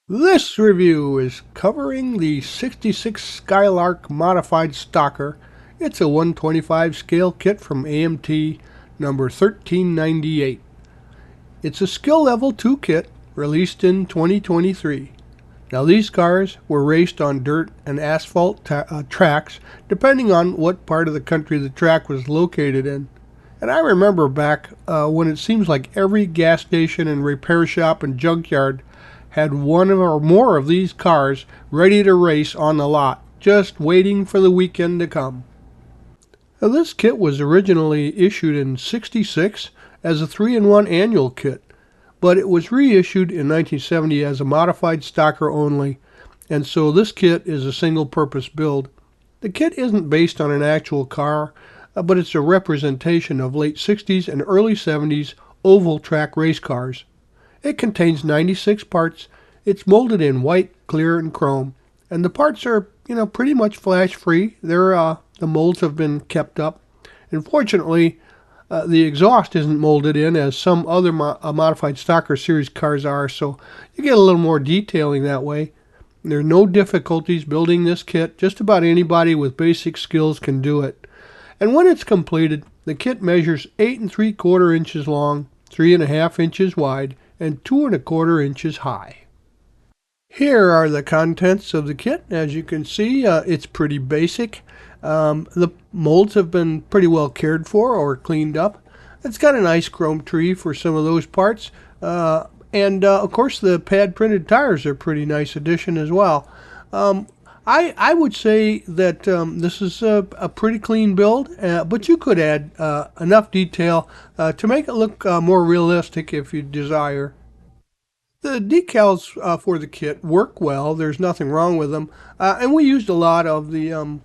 This review is covering the 66 Skylark Modified Stalker. It's a 125 scale kit from AMT number 1398. It's a skill level 2 kit released in 2023. Now these cars were raced on dirt and asphalt tracks depending on what part of the country the track was located in. And I remember back when it seems like every gas station and repair shop and junkyard had one or more of these cars ready to race on the lot, just waiting for the weekend to come. Now, this kit was originally issued in '66 as a 3-in-1 annual kit, but it was reissued in 1970 as a modified stalker only, and so this kit is a single-purpose build. The kit isn't based on an actual car, but it's a representation of late '60s and early '70s oval track race cars. It contains 96 parts. It's molded in white, clear, and chrome, and the parts are, pretty much flash-free. The molds have been kept up. Unfortunately, the exhaust isn't molded in as some other modified Stalker series cars are, so you get a little more detailing that way. There are no difficulties building this kit. Just about anybody with basic skills can do it. And when it's completed, the kit measures 8 3/4 inches long, 3.5 inches wide, and 2 1/4 inches high. Here are the contents of the kit. As you can see, it's pretty basic. The molds have been pretty well cared for or cleaned up. It's got a nice chrome tree for some of those parts. And of course, the pad printed tires are a pretty nice addition as well. I would say that this is a pretty clean build, but you could add enough detail to make it look more realistic if you desire. The decals for the kit work well. There's nothing wrong with them, and we used a lot of the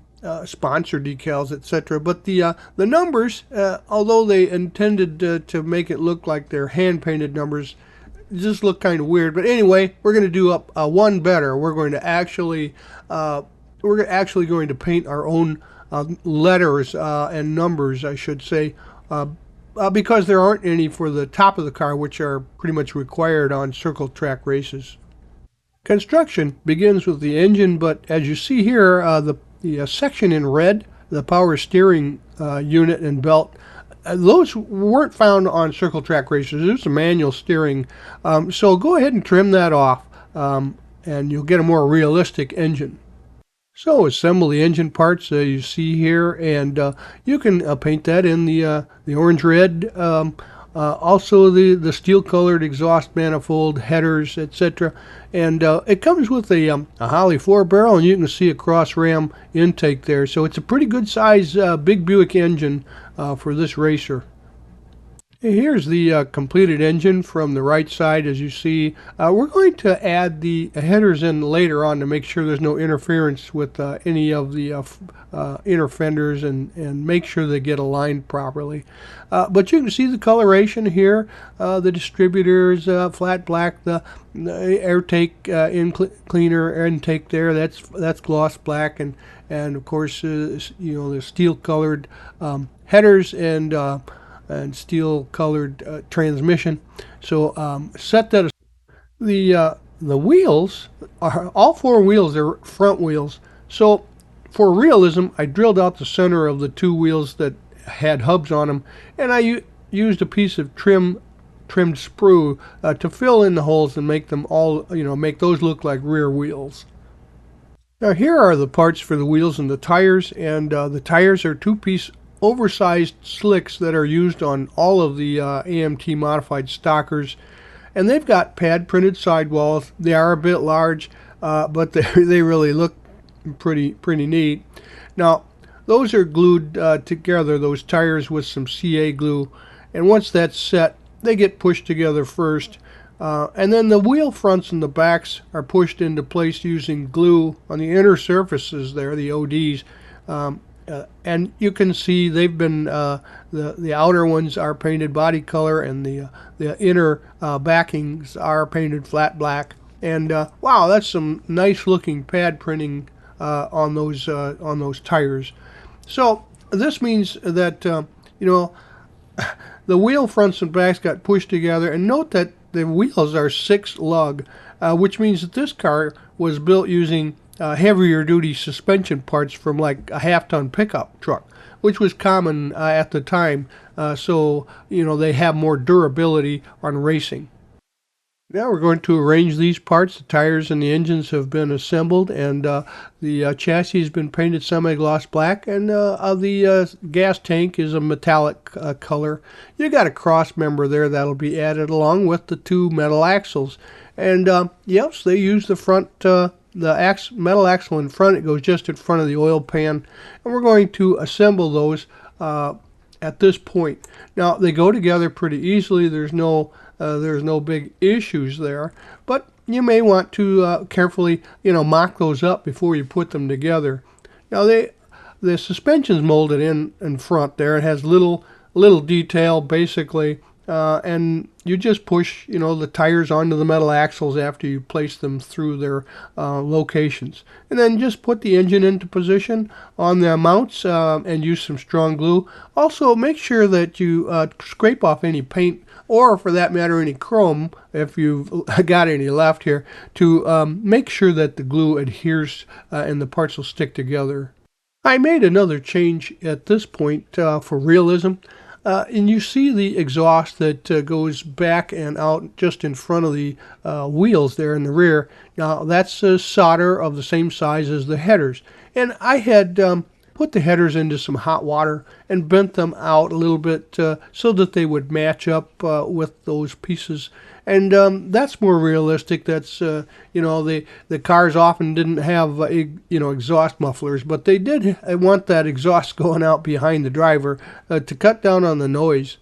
sponsor decals, etc. But the numbers, although they intended to make it look like they're hand-painted numbers, just look kind of weird. But anyway, we're going to do one better. We're going to actually going to paint our own letters and numbers, I should say, because there aren't any for the top of the car, which are pretty much required on circle track races. Construction begins with the engine, but as you see here, the section in red, the power steering unit and belt, those weren't found on circle track races. There's a manual steering, so go ahead and trim that off, and you'll get a more realistic engine. So assemble the engine parts you see here, and you can paint that in the orange red. Also the steel colored exhaust manifold, headers, etc. And it comes with a Holley 4-barrel, and you can see a cross ram intake there. So it's a pretty good size big Buick engine for this racer. Here's the completed engine from the right side. As you see, we're going to add the headers in later on to make sure there's no interference with any of the inner fenders and make sure they get aligned properly. But you can see the coloration here, the distributors, flat black, the air take cleaner intake there, that's gloss black, and of course the steel colored headers and steel colored transmission. So set that aside. The wheels are all 4 wheels are front wheels. So for realism, I drilled out the center of the 2 wheels that had hubs on them, and I used a piece of trimmed sprue to fill in the holes and make them all, make those look like rear wheels. Now here are the parts for the wheels and the tires, and the tires are 2-piece oversized slicks that are used on all of the AMT modified Stalkers, and they've got pad printed sidewalls. They are a bit large, but they really look pretty neat. Now those are glued together, those tires, with some CA glue, and once that's set, they get pushed together first, and then the wheel fronts and the backs are pushed into place using glue on the inner surfaces there, the ODs. And you can see they've been the outer ones are painted body color, and the inner backings are painted flat black. And wow, that's some nice looking pad printing on those tires. So this means that the wheel fronts and backs got pushed together, and note that the wheels are 6 lug. which means that this car was built using heavier duty suspension parts from like a half-ton pickup truck, which was common at the time. So, they have more durability on racing. Now we're going to arrange these parts. The tires and the engines have been assembled, and the chassis has been painted semi-gloss black, and the gas tank is a metallic color. You got a cross member there that'll be added along with the two metal axles. And yes, they use the front, metal axle in front. It goes just in front of the oil pan, and we're going to assemble those at this point. Now they go together pretty easily. There's no big issues there, but you may want to carefully, mock those up before you put them together. Now the suspension's molded in front there. It has little detail basically, and you just push, the tires onto the metal axles after you place them through their locations, and then just put the engine into position on the mounts and use some strong glue. Also, make sure that you scrape off any paint, or for that matter any chrome if you've got any left here, to make sure that the glue adheres and the parts will stick together. I made another change at this point for realism. And you see the exhaust that goes back and out just in front of the wheels there in the rear. Now that's solder of the same size as the headers. And I had put the headers into some hot water and bent them out a little bit so that they would match up with those pieces. And that's more realistic. That's the cars often didn't have exhaust mufflers, but they did want that exhaust going out behind the driver to cut down on the noise.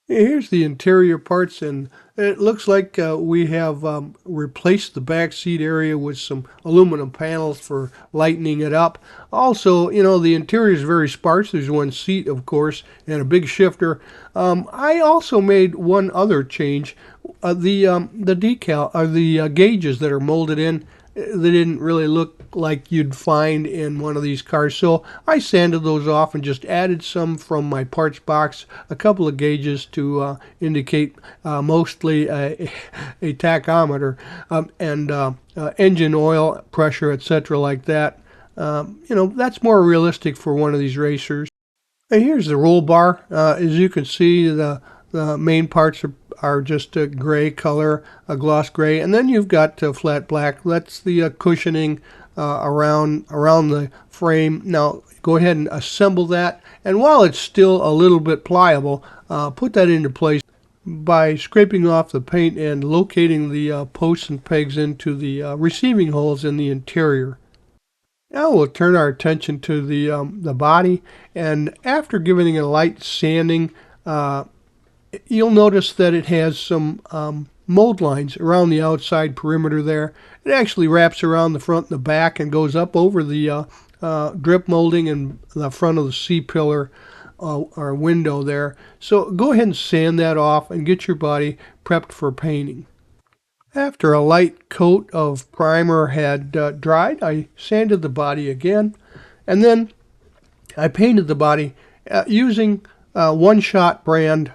Here's the interior parts, and it looks like we have replaced the back seat area with some aluminum panels for lightening it up. Also, the interior is very sparse. There's one seat, of course, and a big shifter. I also made one other change. The decal, or the gauges that are molded in, they didn't really look like you'd find in one of these cars, so I sanded those off and just added some from my parts box, a couple of gauges to indicate mostly a tachometer and engine oil pressure, etc., like that. That's more realistic for one of these racers. And here's the roll bar. As you can see, the main parts are just a gray color, a gloss gray, and then you've got flat black. That's the cushioning around the frame. Now go ahead and assemble that, and while it's still a little bit pliable, put that into place by scraping off the paint and locating the posts and pegs into the receiving holes in the interior. Now we'll turn our attention to the body, and after giving it a light sanding, you'll notice that it has some mold lines around the outside perimeter there. It actually wraps around the front and the back and goes up over the drip molding and the front of the C-pillar or window there. So go ahead and sand that off and get your body prepped for painting. After a light coat of primer had dried, I sanded the body again, and then I painted the body using one-shot brand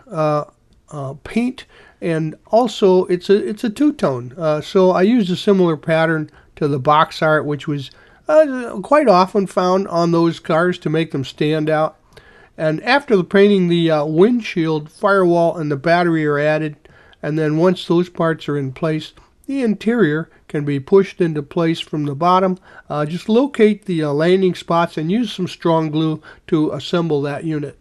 paint, and also it's a two-tone. So I used a similar pattern to the box art, which was quite often found on those cars to make them stand out. And after the painting, the windshield, firewall, and the battery are added. And then once those parts are in place, the interior can be pushed into place from the bottom. Just locate the landing spots and use some strong glue to assemble that unit.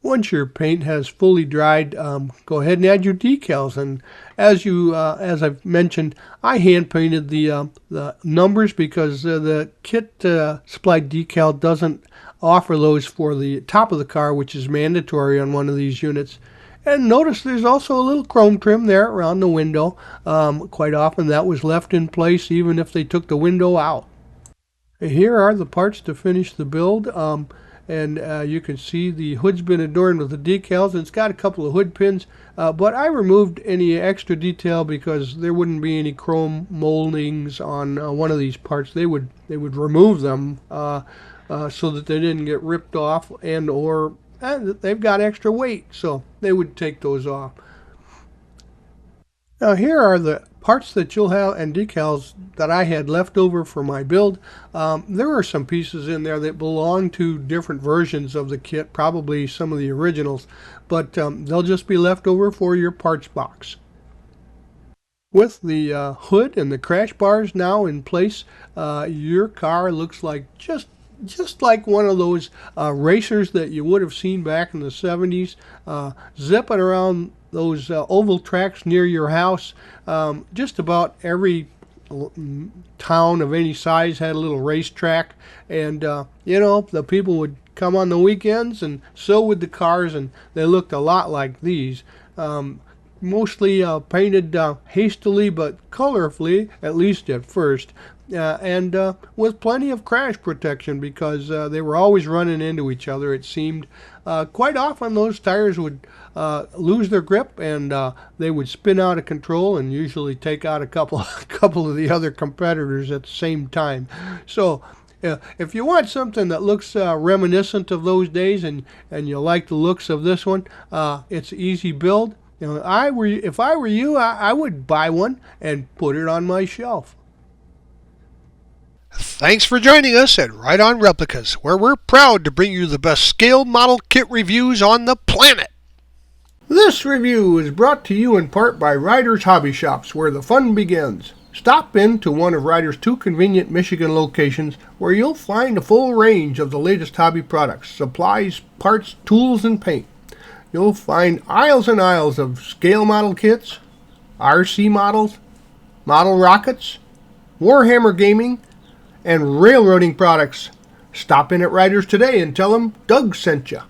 Once your paint has fully dried, go ahead and add your decals. And as I've mentioned, I hand painted the numbers because the kit supplied decal doesn't offer those for the top of the car, which is mandatory on one of these units. And notice there's also a little chrome trim there around the window. Quite often that was left in place even if they took the window out. Here are the parts to finish the build. And you can see the hood's been adorned with the decals, and it's got a couple of hood pins, but I removed any extra detail because there wouldn't be any chrome moldings on one of these parts. They would remove them so that they didn't get ripped off, or they've got extra weight, so they would take those off. Now here are the parts that you'll have and decals that I had left over for my build. There are some pieces in there that belong to different versions of the kit, probably some of the originals, but they'll just be left over for your parts box. With the hood and the crash bars now in place, your car looks like just like one of those racers that you would have seen back in the 70s, zipping around those oval tracks near your house. Just about every town of any size had a little racetrack, and the people would come on the weekends, and so would the cars, and they looked a lot like these. Mostly painted hastily but colorfully, at least at first, and with plenty of crash protection because they were always running into each other, it seemed. Quite often those tires would lose their grip, and they would spin out of control and usually take out a couple of the other competitors at the same time. So if you want something that looks reminiscent of those days, and you like the looks of this one, it's easy build. If I were you, I would buy one and put it on my shelf. Thanks for joining us at Right On Replicas, where we're proud to bring you the best scale model kit reviews on the planet. This review is brought to you in part by Ryder's Hobby Shops, where the fun begins. Stop in to one of Ryder's 2 convenient Michigan locations, where you'll find a full range of the latest hobby products, supplies, parts, tools, and paint. You'll find aisles and aisles of scale model kits, RC models, model rockets, Warhammer gaming, and railroading products. Stop in at Ryder's today and tell them Doug sent you.